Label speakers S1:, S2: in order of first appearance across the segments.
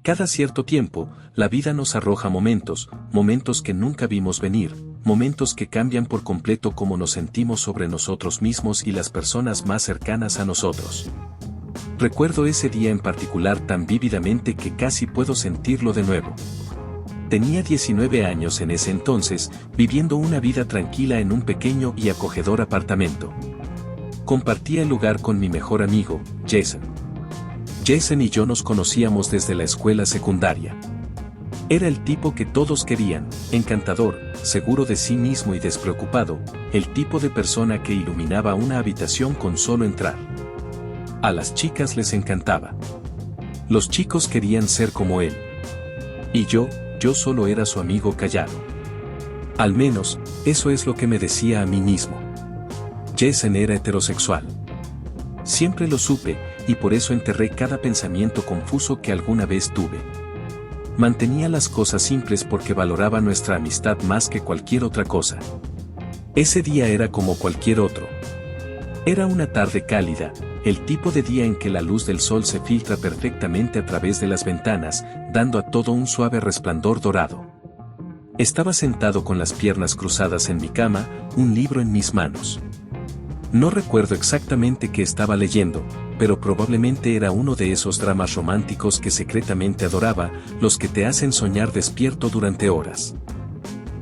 S1: Cada cierto tiempo, la vida nos arroja momentos que nunca vimos venir, momentos que cambian por completo cómo nos sentimos sobre nosotros mismos y las personas más cercanas a nosotros. Recuerdo ese día en particular tan vívidamente que casi puedo sentirlo de nuevo. Tenía 19 años en ese entonces, viviendo una vida tranquila en un pequeño y acogedor apartamento. Compartía el lugar con mi mejor amigo, Jason. Jason y yo nos conocíamos desde la escuela secundaria. Era el tipo que todos querían, encantador, seguro de sí mismo y despreocupado, el tipo de persona que iluminaba una habitación con solo entrar. A las chicas les encantaba. Los chicos querían ser como él. Y yo solo era su amigo callado. Al menos, eso es lo que me decía a mí mismo. Jason era heterosexual. Siempre lo supe, y por eso enterré cada pensamiento confuso que alguna vez tuve. Mantenía las cosas simples porque valoraba nuestra amistad más que cualquier otra cosa. Ese día era como cualquier otro. Era una tarde cálida, el tipo de día en que la luz del sol se filtra perfectamente a través de las ventanas, dando a todo un suave resplandor dorado. Estaba sentado con las piernas cruzadas en mi cama, un libro en mis manos. No recuerdo exactamente qué estaba leyendo, pero probablemente era uno de esos dramas románticos que secretamente adoraba, los que te hacen soñar despierto durante horas.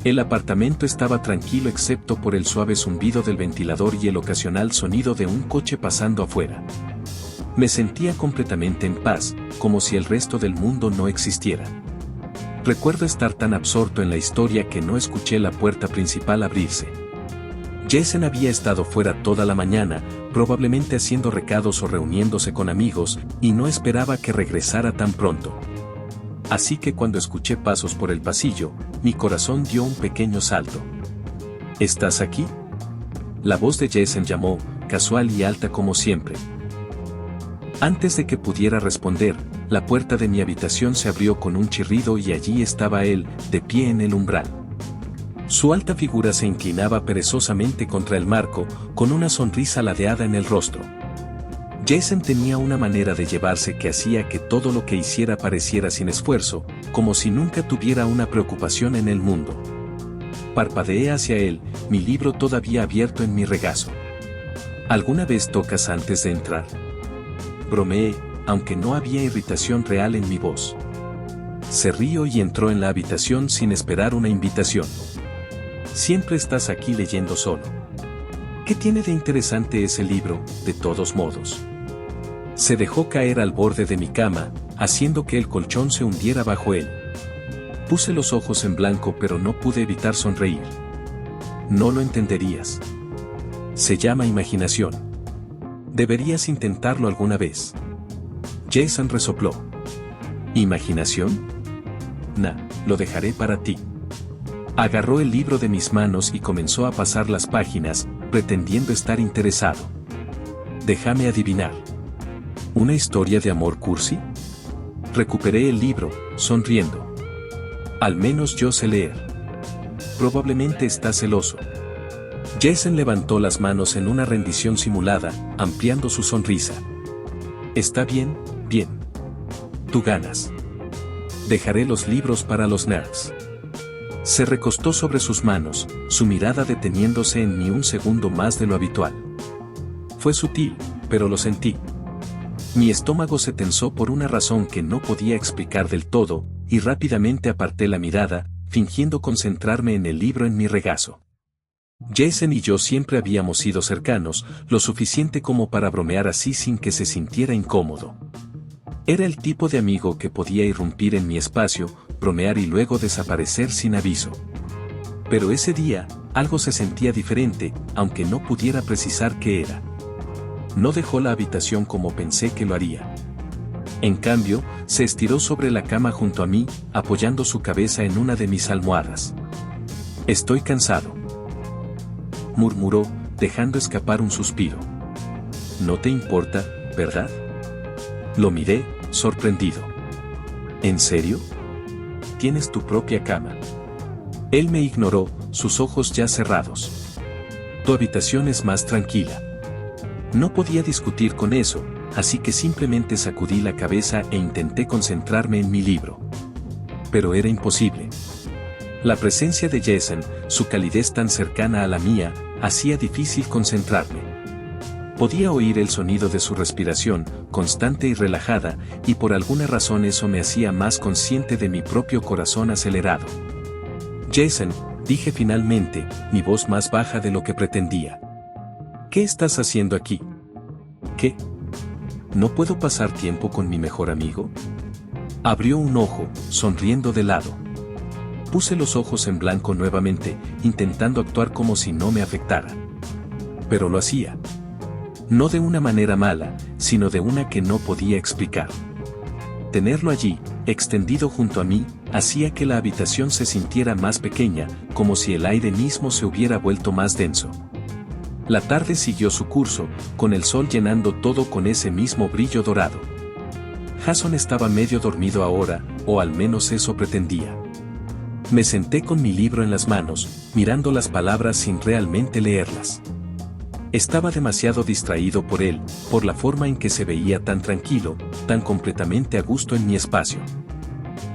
S1: El apartamento estaba tranquilo excepto por el suave zumbido del ventilador y el ocasional sonido de un coche pasando afuera. Me sentía completamente en paz, como si el resto del mundo no existiera. Recuerdo estar tan absorto en la historia que no escuché la puerta principal abrirse. Jason había estado fuera toda la mañana, probablemente haciendo recados o reuniéndose con amigos, y no esperaba que regresara tan pronto. Así que cuando escuché pasos por el pasillo, mi corazón dio un pequeño salto. ¿Estás aquí? La voz de Jason llamó, casual y alta como siempre. Antes de que pudiera responder, la puerta de mi habitación se abrió con un chirrido y allí estaba él, de pie en el umbral. Su alta figura se inclinaba perezosamente contra el marco, con una sonrisa ladeada en el rostro. Jason tenía una manera de llevarse que hacía que todo lo que hiciera pareciera sin esfuerzo, como si nunca tuviera una preocupación en el mundo. Parpadeé hacia él, mi libro todavía abierto en mi regazo. ¿Alguna vez tocas antes de entrar? Bromeé, aunque no había irritación real en mi voz. Se rió y entró en la habitación sin esperar una invitación. Siempre estás aquí leyendo solo. ¿Qué tiene de interesante ese libro, de todos modos? Se dejó caer al borde de mi cama, haciendo que el colchón se hundiera bajo él. Puse los ojos en blanco pero no pude evitar sonreír. No lo entenderías. Se llama imaginación. Deberías intentarlo alguna vez. Jason resopló. ¿Imaginación? Lo dejaré para ti. Agarró el libro de mis manos y comenzó a pasar las páginas, pretendiendo estar interesado. Déjame adivinar. ¿Una historia de amor cursi? Recuperé el libro, sonriendo. Al menos yo sé leer. Probablemente está celoso. Jason levantó las manos en una rendición simulada, ampliando su sonrisa. Está bien, bien. Tú ganas. Dejaré los libros para los nerds. Se recostó sobre sus manos, su mirada deteniéndose en mí un segundo más de lo habitual. Fue sutil, pero lo sentí. Mi estómago se tensó por una razón que no podía explicar del todo, y rápidamente aparté la mirada, fingiendo concentrarme en el libro en mi regazo. Jason y yo siempre habíamos sido cercanos, lo suficiente como para bromear así sin que se sintiera incómodo. Era el tipo de amigo que podía irrumpir en mi espacio, bromear y luego desaparecer sin aviso. Pero ese día, algo se sentía diferente, aunque no pudiera precisar qué era. No dejó la habitación como pensé que lo haría. En cambio, se estiró sobre la cama junto a mí, apoyando su cabeza en una de mis almohadas. Estoy cansado, murmuró, dejando escapar un suspiro. No te importa, ¿verdad? Lo miré, sorprendido. ¿En serio? Tienes tu propia cama. Él me ignoró, sus ojos ya cerrados. Tu habitación es más tranquila. No podía discutir con eso, así que simplemente sacudí la cabeza e intenté concentrarme en mi libro. Pero era imposible. La presencia de Jason, su calidez tan cercana a la mía, hacía difícil concentrarme. Podía oír el sonido de su respiración, constante y relajada, y por alguna razón eso me hacía más consciente de mi propio corazón acelerado. Jason, dije finalmente, mi voz más baja de lo que pretendía. ¿Qué estás haciendo aquí? ¿Qué? ¿No puedo pasar tiempo con mi mejor amigo? Abrió un ojo, sonriendo de lado. Puse los ojos en blanco nuevamente, intentando actuar como si no me afectara. Pero lo hacía. No de una manera mala, sino de una que no podía explicar. Tenerlo allí, extendido junto a mí, hacía que la habitación se sintiera más pequeña, como si el aire mismo se hubiera vuelto más denso. La tarde siguió su curso, con el sol llenando todo con ese mismo brillo dorado. Jason estaba medio dormido ahora, o al menos eso pretendía. Me senté con mi libro en las manos, mirando las palabras sin realmente leerlas. Estaba demasiado distraído por él, por la forma en que se veía tan tranquilo, tan completamente a gusto en mi espacio.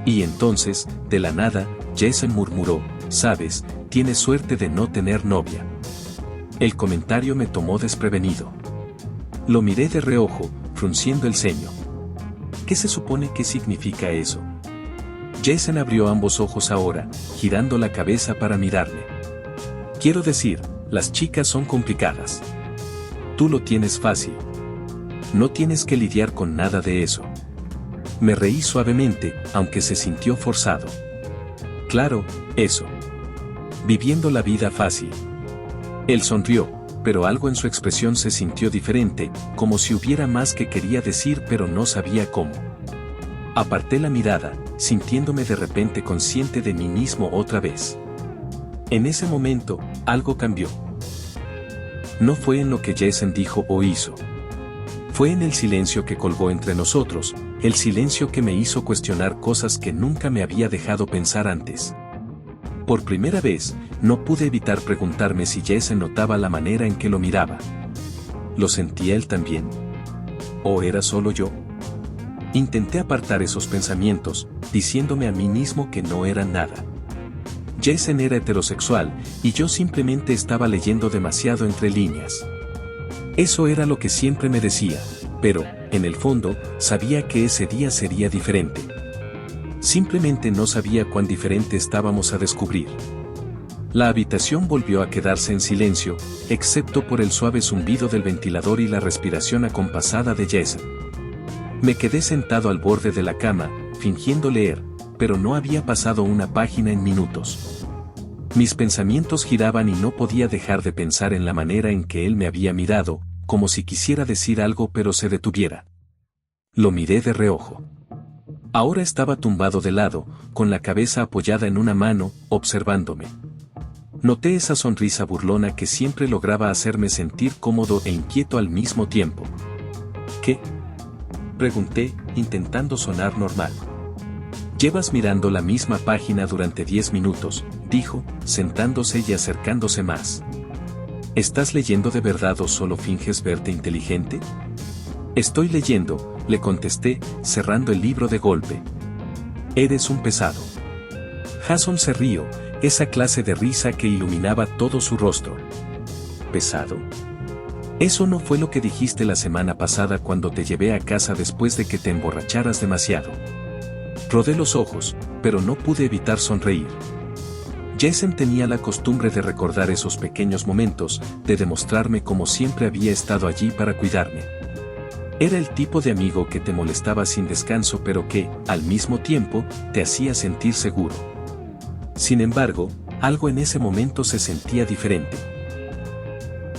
S1: Y entonces, de la nada, Jason murmuró, «Sabes, tienes suerte de no tener novia». El comentario me tomó desprevenido. Lo miré de reojo, frunciendo el ceño. ¿Qué se supone que significa eso? Jason abrió ambos ojos ahora, girando la cabeza para mirarme. Quiero decir, las chicas son complicadas. Tú lo tienes fácil. No tienes que lidiar con nada de eso. Me reí suavemente, aunque se sintió forzado. Claro, eso. Viviendo la vida fácil. Él sonrió, pero algo en su expresión se sintió diferente, como si hubiera más que quería decir pero no sabía cómo. Aparté la mirada, sintiéndome de repente consciente de mí mismo otra vez. En ese momento, algo cambió. No fue en lo que Jason dijo o hizo. Fue en el silencio que colgó entre nosotros, el silencio que me hizo cuestionar cosas que nunca me había dejado pensar antes. Por primera vez, no pude evitar preguntarme si Jason notaba la manera en que lo miraba. ¿Lo sentía él también? ¿O era solo yo? Intenté apartar esos pensamientos, diciéndome a mí mismo que no eran nada. Jason era heterosexual, y yo simplemente estaba leyendo demasiado entre líneas. Eso era lo que siempre me decía, pero, en el fondo, sabía que ese día sería diferente. Simplemente no sabía cuán diferente estábamos a descubrir. La habitación volvió a quedarse en silencio, excepto por el suave zumbido del ventilador y la respiración acompasada de Jason. Me quedé sentado al borde de la cama, fingiendo leer, pero no había pasado una página en minutos. Mis pensamientos giraban y no podía dejar de pensar en la manera en que él me había mirado, como si quisiera decir algo pero se detuviera. Lo miré de reojo. Ahora estaba tumbado de lado, con la cabeza apoyada en una mano, observándome. Noté esa sonrisa burlona que siempre lograba hacerme sentir cómodo e inquieto al mismo tiempo. ¿Qué? Pregunté, intentando sonar normal. Llevas mirando la misma página durante 10 minutos, dijo, sentándose y acercándose más. ¿Estás leyendo de verdad o solo finges verte inteligente? Estoy leyendo, le contesté, cerrando el libro de golpe. Eres un pesado. Jason se rió, esa clase de risa que iluminaba todo su rostro. ¿Pesado? Eso no fue lo que dijiste la semana pasada cuando te llevé a casa después de que te emborracharas demasiado. Rodé los ojos, pero no pude evitar sonreír. Jason tenía la costumbre de recordar esos pequeños momentos, de demostrarme como siempre había estado allí para cuidarme. Era el tipo de amigo que te molestaba sin descanso pero que, al mismo tiempo, te hacía sentir seguro. Sin embargo, algo en ese momento se sentía diferente.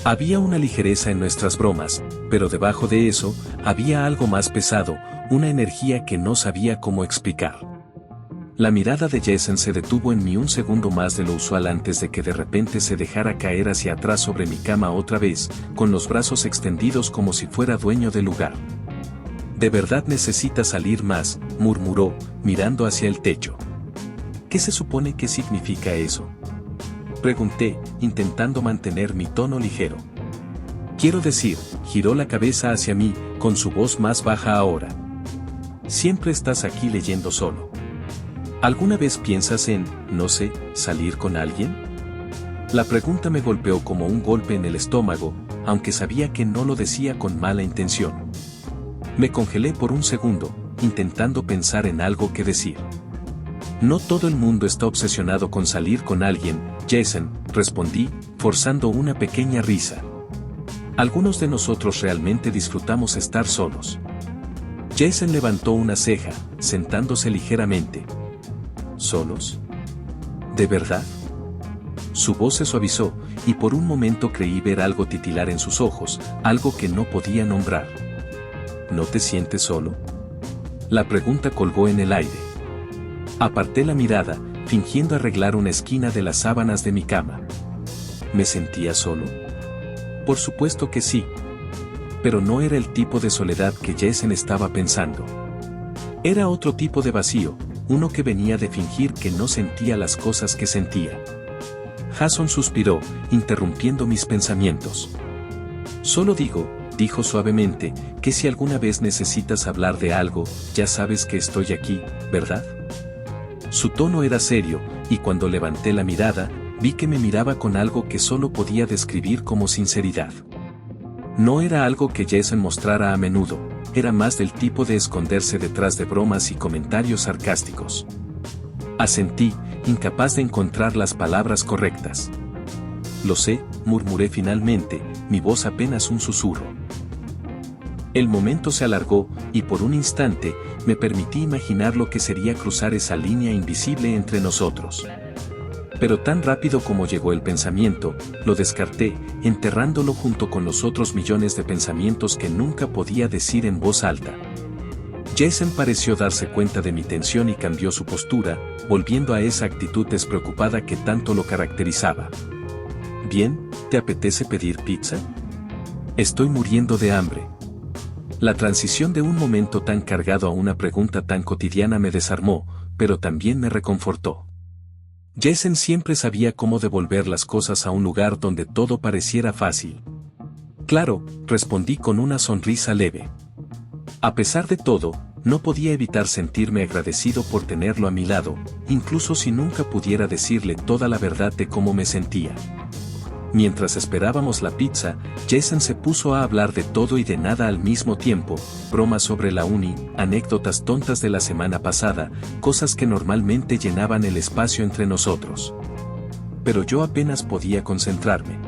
S1: Había una ligereza en nuestras bromas, pero debajo de eso, había algo más pesado, una energía que no sabía cómo explicar. La mirada de Jason se detuvo en mí un segundo más de lo usual antes de que de repente se dejara caer hacia atrás sobre mi cama otra vez, con los brazos extendidos como si fuera dueño del lugar. «De verdad necesitas salir más», murmuró, mirando hacia el techo. «¿Qué se supone que significa eso?», pregunté, intentando mantener mi tono ligero. «Quiero decir», giró la cabeza hacia mí, con su voz más baja ahora. Siempre estás aquí leyendo solo. ¿Alguna vez piensas en, no sé, salir con alguien? La pregunta me golpeó como un golpe en el estómago, aunque sabía que no lo decía con mala intención. Me congelé por un segundo, intentando pensar en algo que decir. No todo el mundo está obsesionado con salir con alguien, Jason, respondí, forzando una pequeña risa. Algunos de nosotros realmente disfrutamos estar solos. Jason levantó una ceja, sentándose ligeramente. ¿Solos? ¿De verdad? Su voz se suavizó, y por un momento creí ver algo titilar en sus ojos, algo que no podía nombrar. ¿No te sientes solo? La pregunta colgó en el aire. Aparté la mirada, fingiendo arreglar una esquina de las sábanas de mi cama. ¿Me sentía solo? Por supuesto que sí. Pero no era el tipo de soledad que Jason estaba pensando. Era otro tipo de vacío, uno que venía de fingir que no sentía las cosas que sentía. Jason suspiró, interrumpiendo mis pensamientos. Solo dijo suavemente, que si alguna vez necesitas hablar de algo, ya sabes que estoy aquí, ¿verdad? Su tono era serio, y cuando levanté la mirada, vi que me miraba con algo que solo podía describir como sinceridad. No era algo que Jason mostrara a menudo, era más del tipo de esconderse detrás de bromas y comentarios sarcásticos. Asentí, incapaz de encontrar las palabras correctas. Lo sé, murmuré finalmente, mi voz apenas un susurro. El momento se alargó, y por un instante, me permití imaginar lo que sería cruzar esa línea invisible entre nosotros. Pero tan rápido como llegó el pensamiento, lo descarté, enterrándolo junto con los otros millones de pensamientos que nunca podía decir en voz alta. Jason pareció darse cuenta de mi tensión y cambió su postura, volviendo a esa actitud despreocupada que tanto lo caracterizaba. Bien, ¿te apetece pedir pizza? Estoy muriendo de hambre. La transición de un momento tan cargado a una pregunta tan cotidiana me desarmó, pero también me reconfortó. Jason siempre sabía cómo devolver las cosas a un lugar donde todo pareciera fácil. Claro, respondí con una sonrisa leve. A pesar de todo, no podía evitar sentirme agradecido por tenerlo a mi lado, incluso si nunca pudiera decirle toda la verdad de cómo me sentía. Mientras esperábamos la pizza, Jason se puso a hablar de todo y de nada al mismo tiempo, bromas sobre la uni, anécdotas tontas de la semana pasada, cosas que normalmente llenaban el espacio entre nosotros. Pero yo apenas podía concentrarme.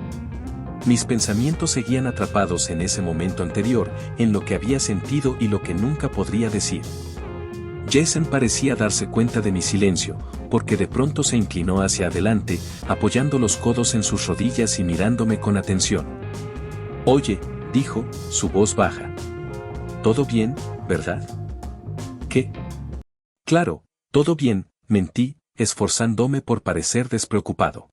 S1: Mis pensamientos seguían atrapados en ese momento anterior, en lo que había sentido y lo que nunca podría decir. Jason parecía darse cuenta de mi silencio, porque de pronto se inclinó hacia adelante, apoyando los codos en sus rodillas y mirándome con atención. Oye, dijo, su voz baja. ¿Todo bien, verdad? ¿Qué? Claro, todo bien, mentí, esforzándome por parecer despreocupado.